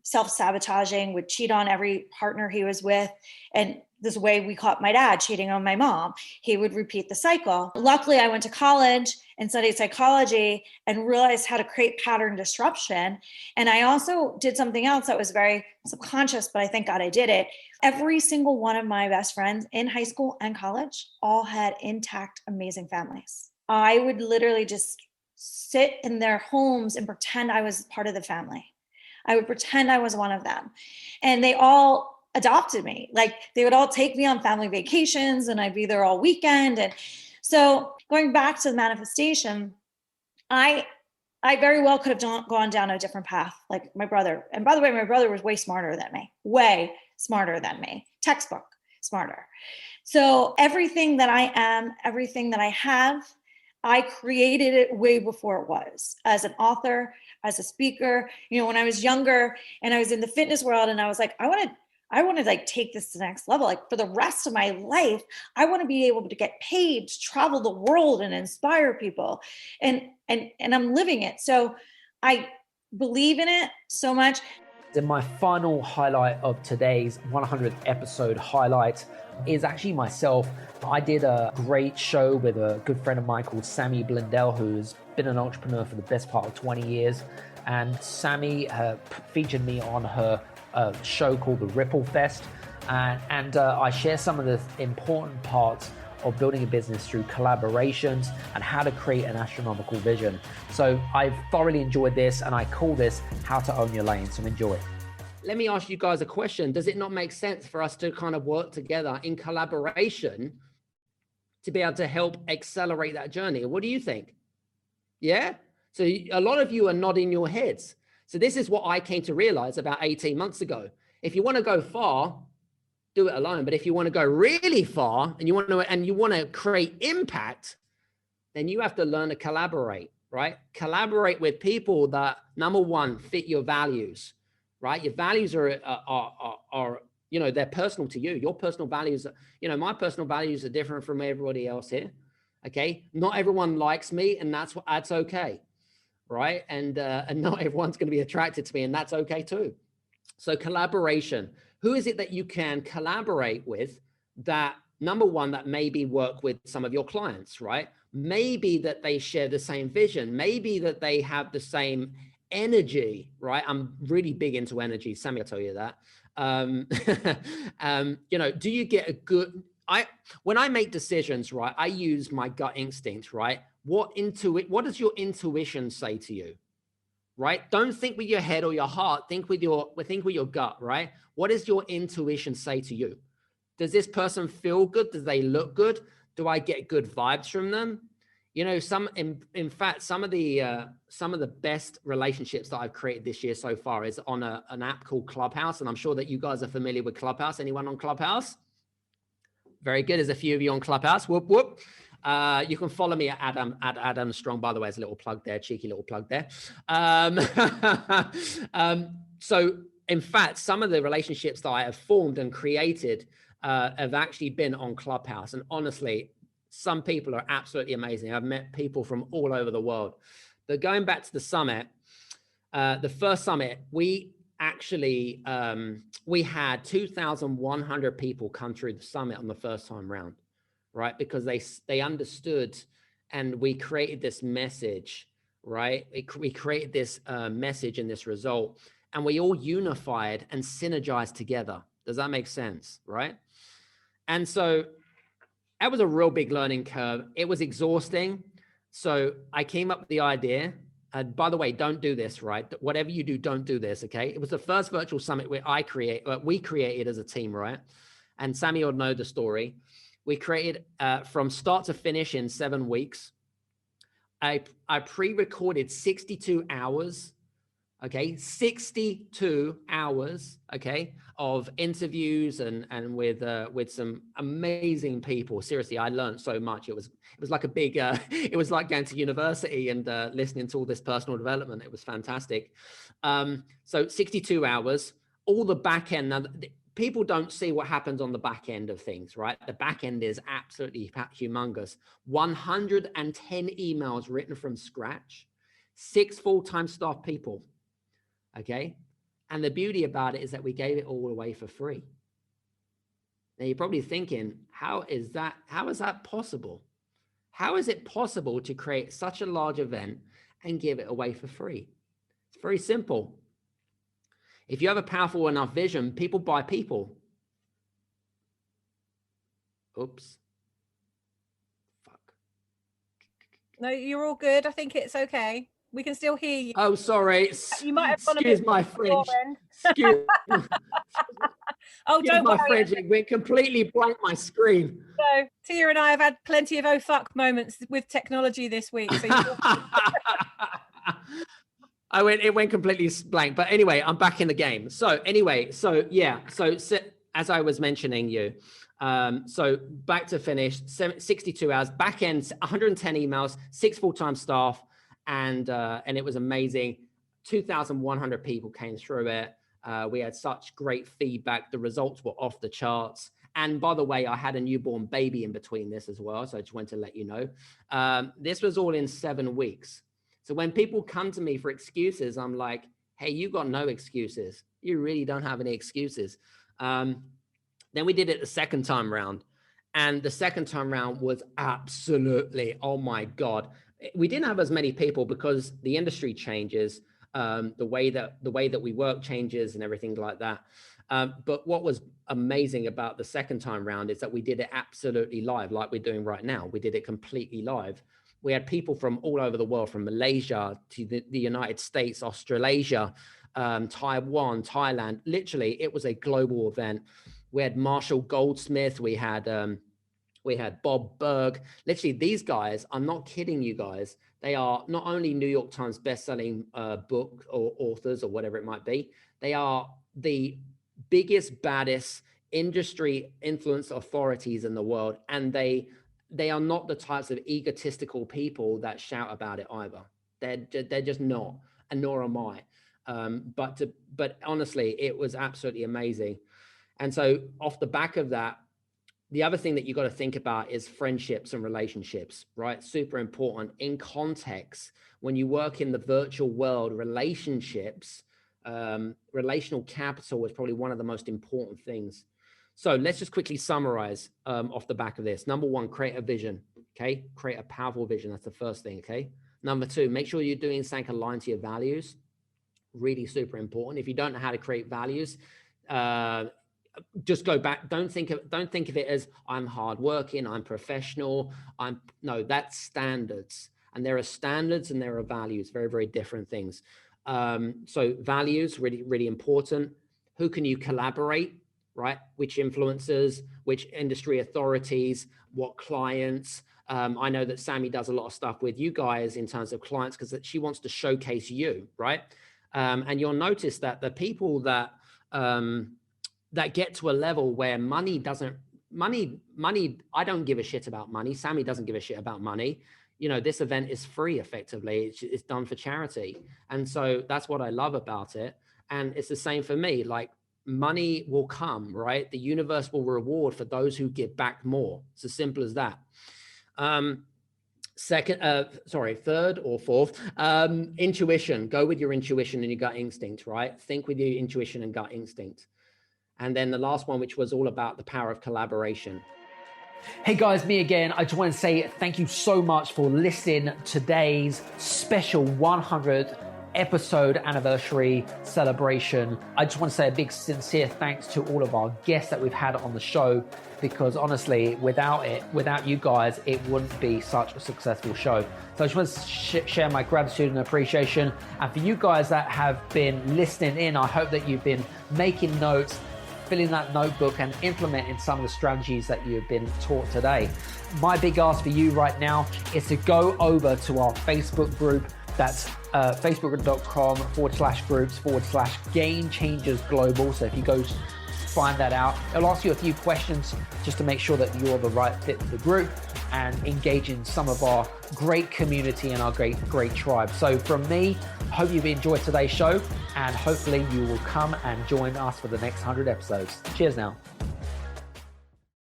self-sabotaging, would cheat on every partner he was with. And this way we caught my dad cheating on my mom. He would repeat the cycle. Luckily, I went to college and studied psychology and realized how to create pattern disruption. And I also did something else that was very subconscious, but I thank God I did it. Every single one of my best friends in high school and college all had intact, amazing families. I would literally just sit in their homes and pretend I was part of the family. I would pretend I was one of them. And they all adopted me. Like they would all take me on family vacations and I'd be there all weekend. And so going back to the manifestation, I very well could have gone down a different path, like my brother. And by the way, my brother was way smarter than me, way smarter than me, textbook smarter. So everything that I am, everything that I have, I created it way before it was, as an author, as a speaker. You know, when I was younger and I was in the fitness world and I was like, I want to like take this to the next level. Like for the rest of my life, I want to be able to get paid to travel the world and inspire people. And I'm living it. So I believe in it so much. Then my final highlight of today's 100th episode highlight is actually myself. I did a great show with a good friend of mine called Sammy Blundell, who's been an entrepreneur for the best part of 20 years. And Sammy featured me on her show called The Ripple Fest. And I share some of the important parts of building a business through collaborations and how to create an astronomical vision. So I've thoroughly enjoyed this, and I call this How to Own Your Lane. So enjoy. Let me ask you guys a question. Does it not make sense for us to kind of work together in collaboration to be able to help accelerate that journey? What do you think? Yeah? So a lot of you are nodding your heads. So this is what I came to realize about 18 months ago. If you want to go far, do it alone. But if you want to go really far and you want to create impact, then you have to learn to collaborate, right? Collaborate with people that, number one, fit your values, right? Your values are you know, they're personal to you. Your personal values, you know, my personal values are different from everybody else here. Okay. Not everyone likes me, and that's okay. Right. And not everyone's going to be attracted to me, and that's okay too. So collaboration. Who is it that you can collaborate with that, number one, that maybe work with some of your clients, right? Maybe that they share the same vision. Maybe that they have the same energy, right? I'm really big into energy. Sammy will tell you that. You know, do you get a good, when I make decisions, right, I use my gut instinct, right? What does your intuition say to you? Right? Don't think with your head or your heart, think with your gut, right? What does your intuition say to you? Does this person feel good? Do they look good? Do I get good vibes from them? You know, in fact, some of the best relationships that I've created this year so far is on an app called Clubhouse. And I'm sure that you guys are familiar with Clubhouse. Anyone on Clubhouse? Very good. There's a few of you on Clubhouse. Whoop, whoop. You can follow me at Adam Strong, by the way, as a little plug there, cheeky little plug there. So in fact, some of the relationships that I have formed and created have actually been on Clubhouse. And honestly, some people are absolutely amazing. I've met people from all over the world. But going back to the summit, the first summit, we actually, we had 2,100 people come through the summit on the first time round. Right? Because they understood, and we created this message, right? We created this message and this result, and we all unified and synergized together. Does that make sense? Right? And so that was a real big learning curve. It was exhausting. So I came up with the idea. By the way, don't do this, right? Whatever you do, don't do this. Okay. It was the first virtual summit where we created as a team, right? And Sammy will know the story. We created from start to finish in 7 weeks. I pre-recorded 62 hours, okay? 62 hours, okay, of interviews and with some amazing people. Seriously, I learned so much. It was like a big, it was like going to university and listening to all this personal development. It was fantastic. So 62 hours. All the back end. Now, people don't see what happens on the back end of things, right? The back end is absolutely humongous. 110 emails written from scratch, 6 full-time staff people, okay? And the beauty about it is that we gave it all away for free. Now you're probably thinking, how is that possible? How is it possible to create such a large event and give it away for free? It's very simple. If you have a powerful enough vision, people buy people. Oops. Fuck. No, you're all good. I think it's okay. We can still hear you. Oh, sorry. You might have gone a Excuse bit my French. Excuse don't my worry. French. It went completely blank my screen. So Tia and I have had plenty of oh fuck moments with technology this week. So it went completely blank. But anyway, I'm back in the game. So anyway, so as I was mentioning you, so back to finish, 62 hours, back end, 110 emails, 6 full-time staff, and it was amazing. 2,100 people came through it. We had such great feedback. The results were off the charts. And by the way, I had a newborn baby in between this as well. So I just wanted to let you know. This was all in 7 weeks. So when people come to me for excuses, I'm like, hey, you got no excuses. You really don't have any excuses. Then we did it the second time round. And the second time round was absolutely, oh my God. We didn't have as many people because the industry changes. The way that we work changes and everything like that. But what was amazing about the second time round is that we did it absolutely live, like we're doing right now. We did it completely live. We had people from all over the world, from Malaysia to the United States, Australasia, Taiwan, Thailand. Literally, it was a global event. We had Marshall Goldsmith. We had Bob Berg. Literally, these guys, I'm not kidding you guys. They are not only New York Times bestselling book or authors or whatever it might be. They are the biggest, baddest industry influence authorities in the world. And they are not the types of egotistical people that shout about it either. They're just not, and nor am I. But honestly, it was absolutely amazing. And so off the back of that, the other thing that you got to think about is friendships and relationships, right? Super important in context. When you work in the virtual world, relationships, relational capital is probably one of the most important things. So let's just quickly summarize off the back of this. Number 1, create a vision, okay? Create a powerful vision. That's the first thing, okay? Number 2, make sure you're doing something aligned to your values. Really super important. If you don't know how to create values, just go back. Don't think of it as I'm hardworking, I'm professional. No, that's standards. And there are standards and there are values, very, very different things. So values, really, really important. Who can you collaborate, right? Which influencers, which industry authorities, what clients. I know that Sammy does a lot of stuff with you guys in terms of clients because she wants to showcase you, right? And you'll notice that the people that get to a level where money, I don't give a shit about money. Sammy doesn't give a shit about money. You know, this event is free effectively. It's done for charity. And so that's what I love about it. And it's the same for me. Like, money will come, right? The universe will reward for those who give back more. It's as simple as that. Third or fourth, intuition. Go with your intuition and your gut instinct, right? Think with your intuition and gut instinct. And then the last one, which was all about the power of collaboration. Hey guys, me again. I just want to say thank you so much for listening to today's special 100th episode anniversary celebration. I just want to say a big sincere thanks to all of our guests that we've had on the show, because honestly, without you guys, it wouldn't be such a successful show. So I just want to share my gratitude and appreciation. And for you guys that have been listening in, I hope that you've been making notes, filling that notebook and implementing some of the strategies that you've been taught today. My big ask for you right now is to go over to our Facebook group. That's facebook.com/groups/Game Changers Global. So if you go find that out. It'll ask you a few questions just to make sure that you're the right fit for the group and engage in some of our great community and our great tribe. So from me, hope you've enjoyed today's show, and hopefully you will come and join us for the next 100 episodes. Cheers now.